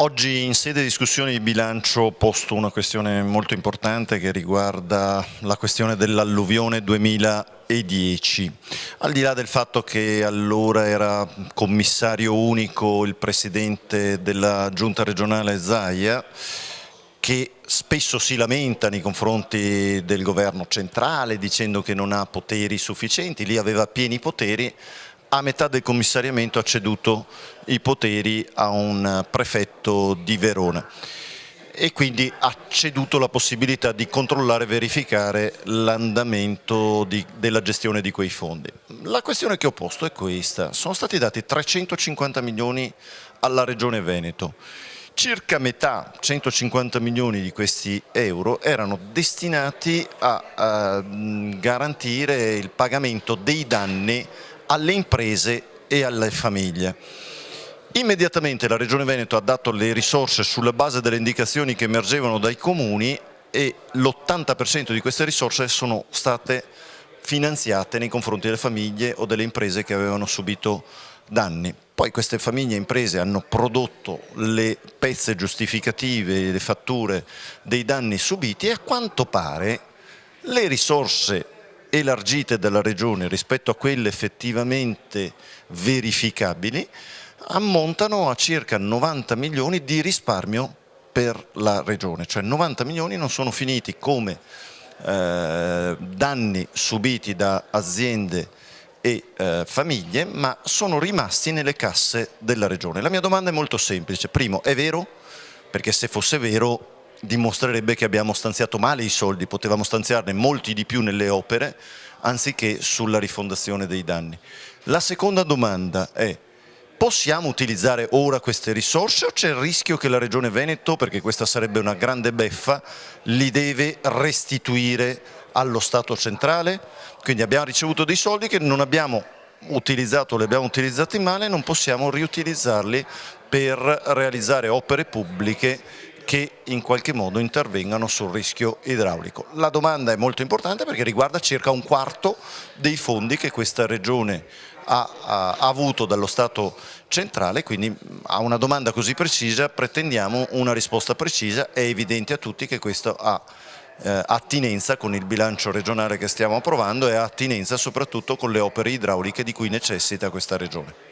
Oggi in sede di discussione di bilancio ho posto una questione molto importante che riguarda la questione dell'alluvione 2010. Al di là del fatto che allora era commissario unico il presidente della giunta regionale Zaia, che spesso si lamenta nei confronti del governo centrale dicendo che non ha poteri sufficienti, lì aveva pieni poteri. A metà del commissariamento ha ceduto i poteri a un prefetto di Verona e quindi ha ceduto la possibilità di controllare e verificare l'andamento della gestione di quei fondi. La questione che ho posto è questa: sono stati dati 350 milioni alla Regione Veneto. Circa metà, 150 milioni di questi euro, erano destinati a garantire il pagamento dei danni alle imprese e alle famiglie. Immediatamente la Regione Veneto ha dato le risorse sulla base delle indicazioni che emergevano dai comuni e l'80% di queste risorse sono state finanziate nei confronti delle famiglie o delle imprese che avevano subito danni. Poi queste famiglie e imprese hanno prodotto le pezze giustificative, le fatture dei danni subiti e a quanto pare le risorse elargite dalla Regione rispetto a quelle effettivamente verificabili ammontano a circa 90 milioni di risparmio per la Regione, cioè 90 milioni non sono finiti come danni subiti da aziende e famiglie, ma sono rimasti nelle casse della Regione. La mia domanda è molto semplice. Primo, è vero? Perché se fosse vero dimostrerebbe che abbiamo stanziato male i soldi, potevamo stanziarne molti di più nelle opere anziché sulla rifondazione dei danni. La seconda domanda è: possiamo utilizzare ora queste risorse o c'è il rischio che la Regione Veneto, perché questa sarebbe una grande beffa, li deve restituire allo Stato centrale? Quindi abbiamo ricevuto dei soldi che non abbiamo utilizzato, li abbiamo utilizzati male, non possiamo riutilizzarli per realizzare opere pubbliche che in qualche modo intervengano sul rischio idraulico. La domanda è molto importante perché riguarda circa un quarto dei fondi che questa Regione ha avuto dallo Stato centrale, quindi a una domanda così precisa pretendiamo una risposta precisa. È evidente a tutti che questo ha attinenza con il bilancio regionale che stiamo approvando e ha attinenza soprattutto con le opere idrauliche di cui necessita questa Regione.